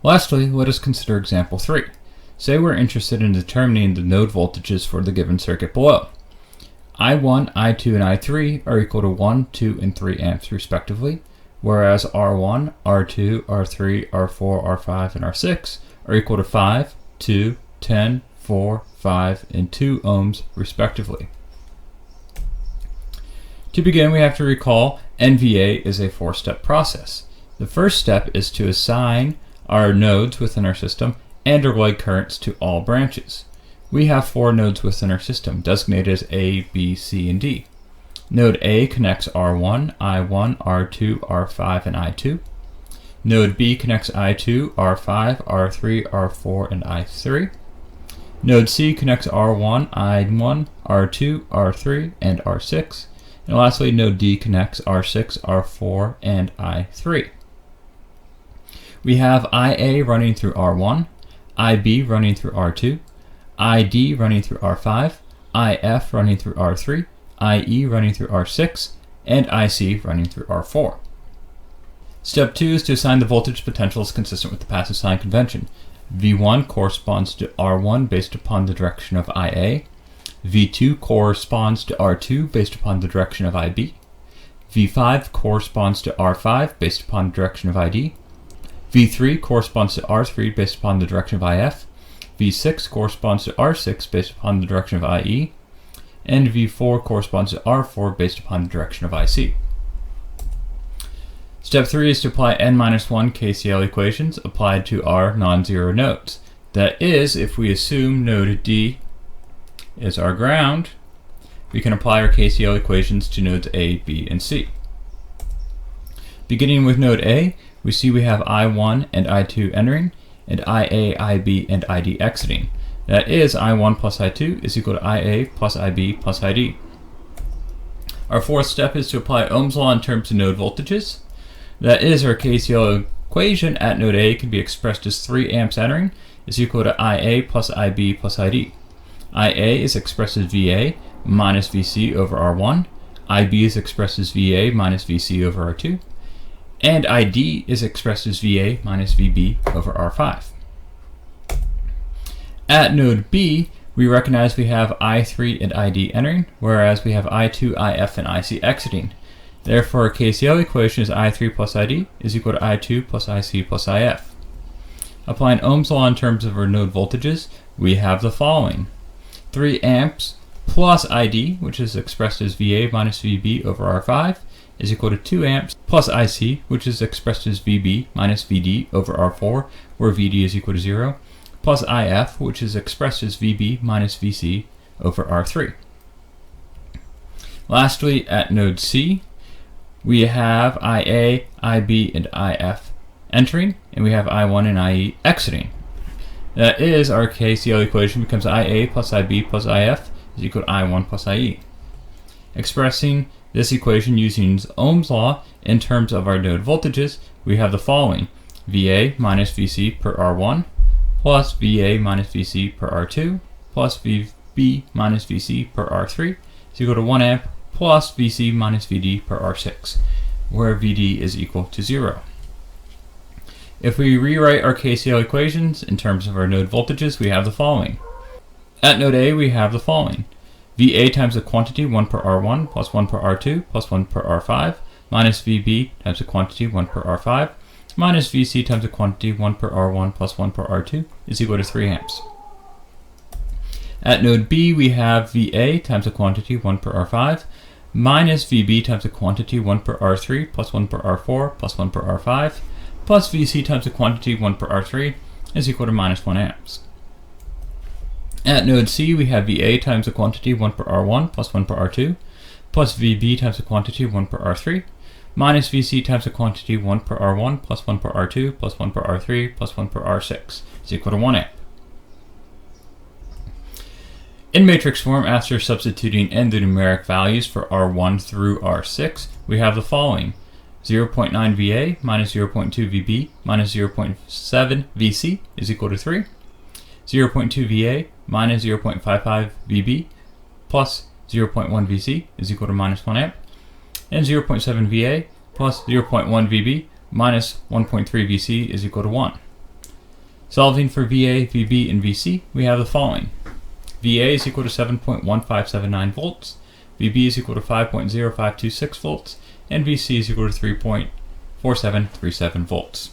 Lastly, let us consider example 3. Say we're interested in determining the node voltages for the given circuit below. I1, I2, and I3 are equal to 1, 2, and 3 amps respectively, whereas R1, R2, R3, R4, R5, and R6 are equal to 5, 2, 10, 4, 5, and 2 ohms respectively. To begin, we have to recall NVA is a 4-step process. The first step is to assign our nodes within our system and our leg currents to all branches. We have 4 nodes within our system, designated as A, B, C, and D. Node A connects R1, I1, R2, R5, and I2. Node B connects I2, R5, R3, R4, and I3. Node C connects R1, I1, R2, R3, and R6. And lastly, node D connects R6, R4, and I3. We have IA running through R1, IB running through R2, ID running through R5, IF running through R3, IE running through R6, and IC running through R4. Step 2 is to assign the voltage potentials consistent with the passive sign convention. V1 corresponds to R1 based upon the direction of IA. V2 corresponds to R2 based upon the direction of IB. V5 corresponds to R5 based upon the direction of ID. V3 corresponds to R3 based upon the direction of IF. V6 corresponds to R6 based upon the direction of IE. And V4 corresponds to R4 based upon the direction of IC. Step 3 is to apply n-1 KCL equations applied to our non-zero nodes. That is, if we assume node D is our ground, we can apply our KCL equations to nodes A, B, and C. Beginning with node A, we see we have I1 and I2 entering, and IA, IB, and ID exiting. That is, I1 plus I2 is equal to IA plus IB plus ID. Our fourth step is to apply Ohm's law in terms of node voltages. That is, our KCL equation at node A can be expressed as 3 amps entering is equal to IA plus IB plus ID. IA is expressed as VA minus VC over R1, IB is expressed as VA minus VC over R2, and ID is expressed as VA minus VB over R5. At node B, we recognize we have I3 and ID entering, whereas we have I2, IF, and IC exiting. Therefore, our KCL equation is I3 plus ID is equal to I2 plus IC plus IF. Applying Ohm's law in terms of our node voltages, we have the following. 3 amps plus ID, which is expressed as VA minus VB over R5, is equal to 2 amps plus IC, which is expressed as VB minus VD over R4, where VD is equal to 0, plus IF, which is expressed as VB minus VC over R3. Lastly, at node C, we have IA, IB, and IF entering, and we have I1 and IE exiting. That is, our KCL equation becomes IA plus IB plus IF is equal to I1 plus IE. Expressing this equation using Ohm's law in terms of our node voltages, we have the following. VA minus VC per R1 plus VA minus VC per R2 plus VB minus VC per R3 is equal to 1 amp plus VC minus VD per R6, where VD is equal to 0. If we rewrite our KCL equations in terms of our node voltages, we have the following. At node A, we have the following. VA times the quantity 1 per R1 plus 1 per R2 plus 1 per R5 minus VB times the quantity 1 per R5 minus VC times the quantity 1 per R1 plus 1 per R2 is equal to 3 amps. At node B, we have VA times the quantity 1 per R5 minus VB times the quantity 1 per R3 plus 1 per R4 plus 1 per R5 plus VC times the quantity 1 per R3 is equal to minus 1 amps. At node C, we have VA times the quantity 1 per R1 plus 1 per R2 plus VB times the quantity 1 per R3 minus VC times the quantity 1 per R1 plus 1 per R2 plus 1 per R3 plus 1 per R6 is equal to 1 amp. In matrix form, after substituting in the numeric values for R1 through R6, we have the following. 0.9 VA minus 0.2 VB minus 0.7 VC is equal to 3. 0.2 VA minus 0.55 VB plus 0.1 VC is equal to minus 1 amp. And 0.7 VA plus 0.1 VB minus 1.3 VC is equal to 1. Solving for VA, VB, and VC, we have the following. VA is equal to 7.1579 volts, VB is equal to 5.0526 volts, and VC is equal to 3.4737 volts.